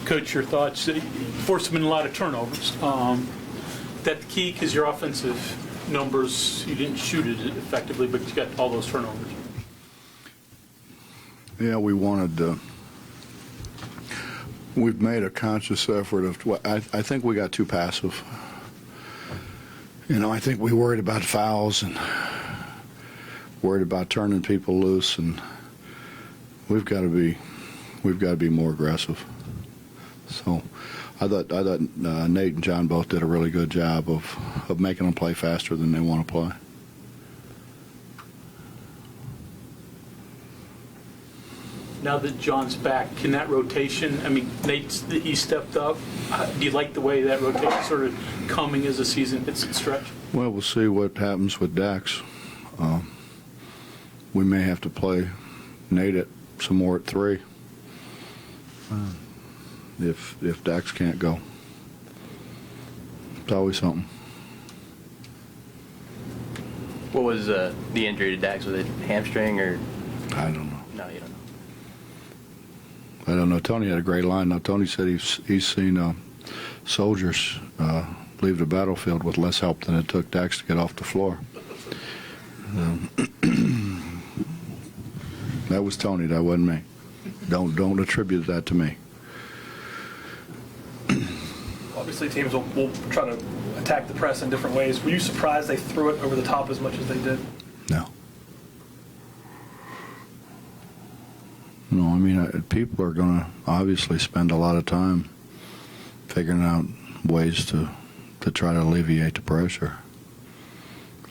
Coach, your thoughts? You forced them in a lot of turnovers. That the key because your offensive numbers, you didn't shoot it effectively, but you got all those turnovers. Yeah, we wanted to. We've made a conscious effort of. I think we got too passive. I think we worried about fouls and worried about turning people loose, and we've got to be more aggressive. So, I thought Nate and John both did a really good job of making them play faster than they want to play. Now that John's back, can that rotation, he stepped up. Do you like the way that rotation sort of coming as the season hits its stretch? Well, we'll see what happens with Dax. We may have to play Nate some more at 3 if Dax can't go. It's always something. What was the injury to Dax? Was it hamstring or? I don't know. No, you don't know. I don't know. Tony had a great line. Now, Tony said he's seen soldiers leave the battlefield with less help than it took Dax to get off the floor. That was Tony. That wasn't me. Don't attribute that to me. Obviously, teams will try to attack the press in different ways. Were you surprised they threw it over the top as much as they did? No. People are going to obviously spend a lot of time figuring out ways to try to alleviate the pressure.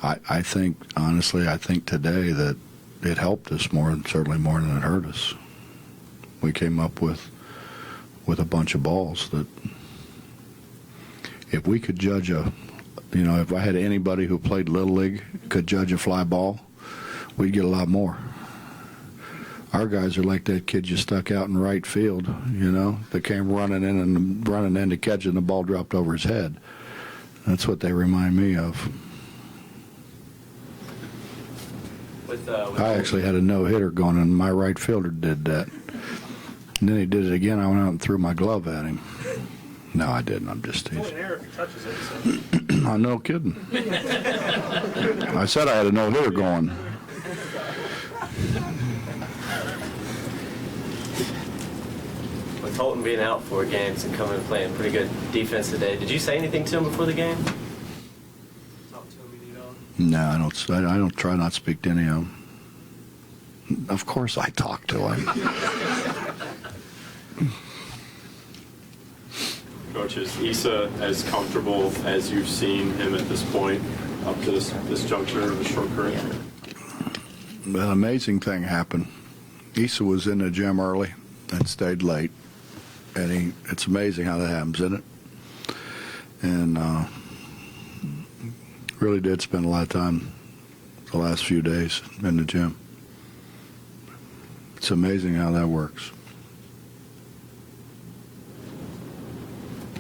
I think, honestly, today that it helped us certainly more than it hurt us. We came up with a bunch of balls that if we could judge if I had anybody who played Little League could judge a fly ball, we'd get a lot more. Our guys are like that kid you stuck out in right field, that came running in to catch it and the ball dropped over his head. That's what they remind me of. I actually had a no-hitter going, and my right fielder did that. And then he did it again. I went out and threw my glove at him. No, I didn't. I'm just teasing. It's only air if he touches it. So. I'm no kidding. I said I had a no-hitter going. With Holton being out 4 games and coming and playing pretty good defense today, did you say anything to him before the game? No, I don't try not to speak to any of them. Of course I talk to him. Coach, is Issa as comfortable as you've seen him at this point, up to this juncture of his short career? An amazing thing happened. Issa was in the gym early and stayed late. And it's amazing how that happens, isn't it? And really did spend a lot of time the last few days in the gym. It's amazing how that works.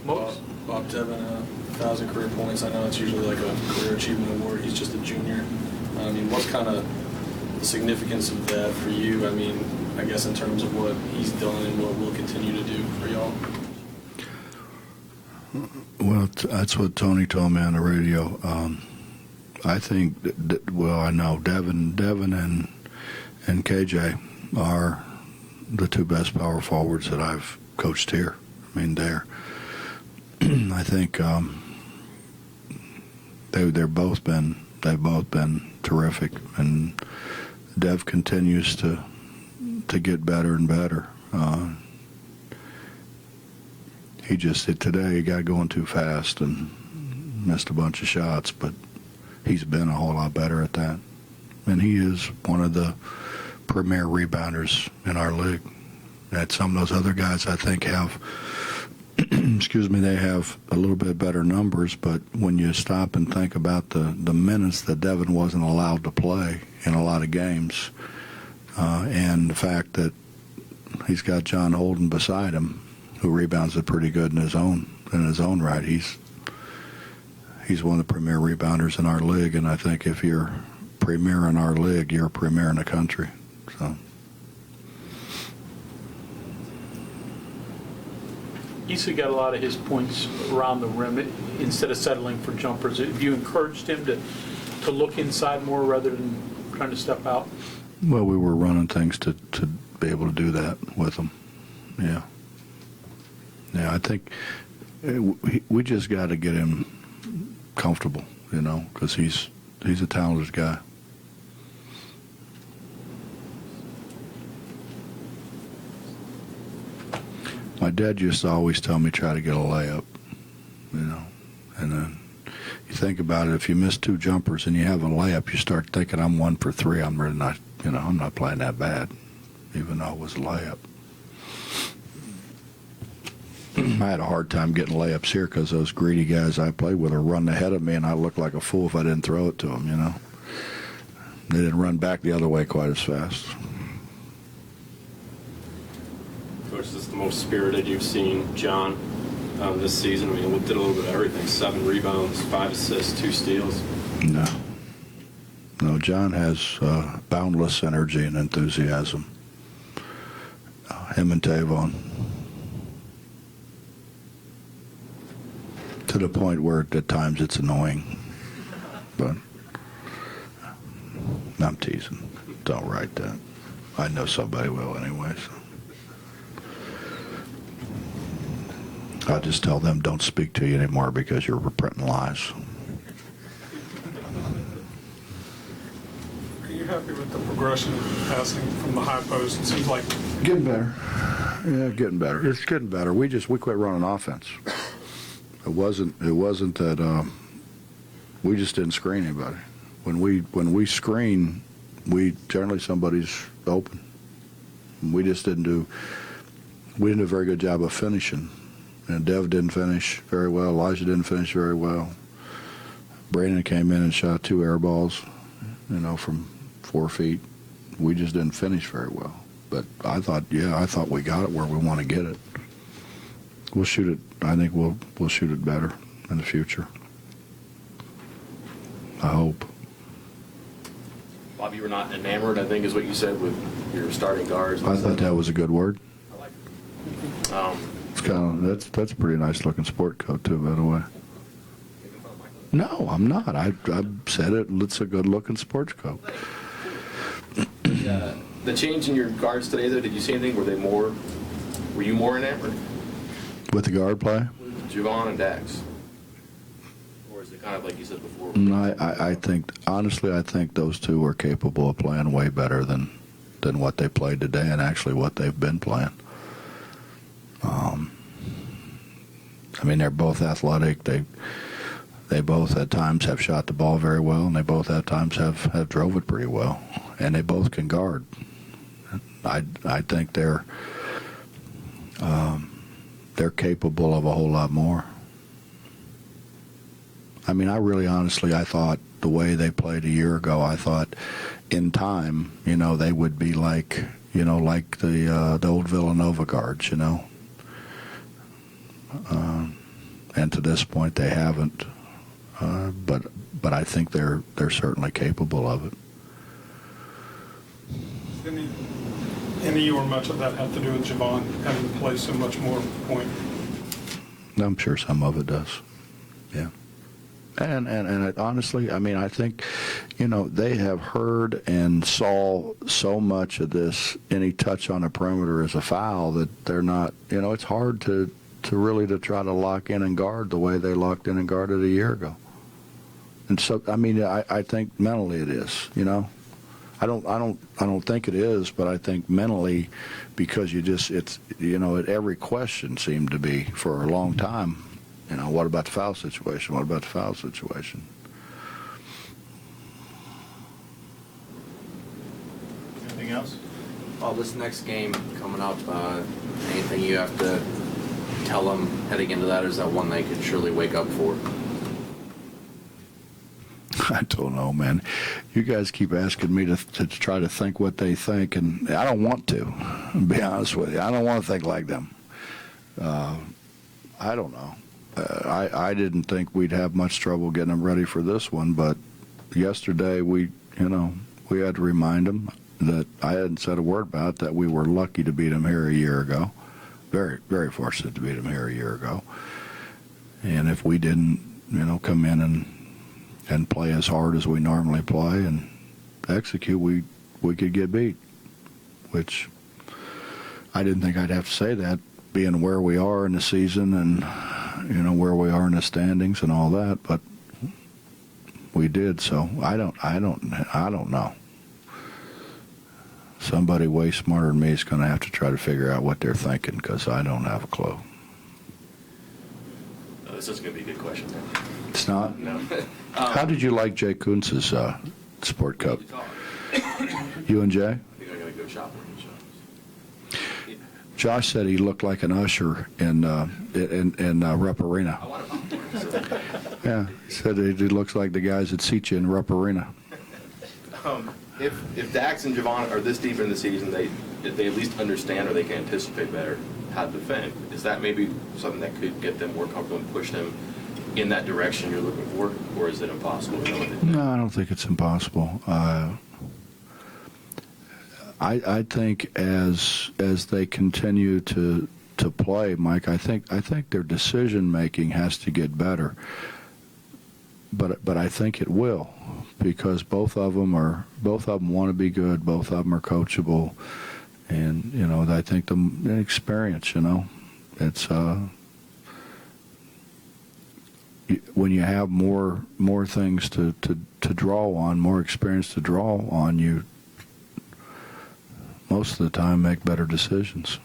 Bob Devin, 1,000 career points. I know it's usually like a career achievement award. He's just a junior. What's kind of the significance of that for you? I guess in terms of what he's done and what will continue to do for y'all. Well, that's what Tony told me on the radio. I think, I know Devin and KJ are the 2 best power forwards that I've coached here. I think they've both been terrific, and Dev continues to get better and better. Today he got going too fast and missed a bunch of shots, but he's been a whole lot better at that. And he is one of the premier rebounders in our league. That some of those other guys I think have, they have a little bit better numbers, but when you stop and think about the minutes that Devin wasn't allowed to play in a lot of games, and the fact that he's got John Holden beside him, who rebounds it pretty good in his own right. He's one of the premier rebounders in our league, and I think if you're premier in our league, you're a premier in the country. So. Issa got a lot of his points around the rim instead of settling for jumpers. Have you encouraged him to look inside more rather than trying to step out? Well, we were running things to be able to do that with him. Yeah. Yeah, I think we just got to get him comfortable, because he's a talented guy. My dad used to always tell me try to get a layup, and then you think about it, if you miss 2 jumpers and you have a layup, you start thinking I'm 1 for 3. I'm really not, I'm not playing that bad, even though it was a layup. I had a hard time getting layups here because those greedy guys I played with are running ahead of me, and I looked like a fool if I didn't throw it to them, They didn't run back the other way quite as fast. Coach, this is the most spirited you've seen John this season. I mean, we did a little bit of everything. 7 rebounds, 5 assists, 2 steals. No, John has boundless energy and enthusiasm. Him and Tavon. To the point where at times it's annoying. But I'm teasing. Don't write that. I know somebody will anyway. So. I'll just tell them don't speak to you anymore because you're printing lies. Are you happy with the progression of passing from the high post? It seems like Getting better. Yeah, getting better. It's getting better. We quit running offense. It wasn't that we just didn't screen anybody. When we screen, generally somebody's open. We didn't do a very good job of finishing. And Dev didn't finish very well. Elijah didn't finish very well. Brandon came in and shot 2 air balls, from 4 feet. We just didn't finish very well. But I thought we got it where we want to get it. We'll shoot it. I think we'll shoot it better in the future. I hope. Bob, you were not enamored, I think is what you said, with your starting guards. I thought that was a good word. I like it. It's kind of that's a pretty nice looking sport coat too, by the way. No, I'm not. I said it. It's a good looking sports coat. The change in your guards today, though, did you see anything? Were you more enamored? With the guard play? Javon and Dax? Or is it kind of like you said before? I think, honestly, I think those two are capable of playing way better than what they played today and actually what they've been playing. I mean, they're both athletic. They both at times have shot the ball very well, and they both at times have drove it pretty well, and they both can guard. I think they're capable of a whole lot more. I mean, I really honestly, I thought the way they played a year ago, I thought in time, they would be like the old Villanova guards, and to this point they haven't. But I think they're certainly capable of it. any or much of that have to do with Javon having to play so much more point? I'm sure some of it does. Yeah. And honestly, I mean, I think, they have heard and saw so much of this, any touch on the perimeter is a foul, that they're not, it's hard to really try to lock in and guard the way they locked in and guarded a year ago. And so, I mean, I think mentally it is, I don't think it is, but I think mentally, because it's at every question seemed to be for a long time, what about the foul situation? What about the foul situation? Anything else? Well, this next game coming up, anything you have to tell them heading into that, or is that one they could surely wake up for? I don't know, man. You guys keep asking me to try to think what they think, and I don't want to, be honest with you. I don't want to think like them. I don't know. I didn't think we'd have much trouble getting them ready for this one, but yesterday we had to remind them that I hadn't said a word about that we were lucky to beat them here a year ago. very, very fortunate to beat them here a year ago. And if we didn't, come in and play as hard as we normally play and execute, we could get beat. Which I didn't think I'd have to say that, being where we are in the season and where we are in the standings and all that, but we did. So I don't know. Somebody way smarter than me is going to have to try to figure out what they're thinking, because I don't have a clue. This is going to be a good question. It's not. No. How did you like Jay Kuntz's Sport Cup? You and Jay? I think I'm going to go shopping. Josh said he looked like an usher in Rupp Arena. I want to popcorn. Yeah, he said he looks like the guys that seat you in Rupp Arena. If Dax and Javon are this deep in the season, if they at least understand or they can anticipate better how to defend, is that maybe something that could get them more comfortable and push them in that direction you're looking for, or is it impossible? No, I don't think it's impossible. I think as they continue to play, Mike, I think their decision making has to get better. But I think it will, because both of them want to be good. Both of them are coachable, and I think the experience. It's when you have more things to draw on, more experience to draw on, you most of the time make better decisions.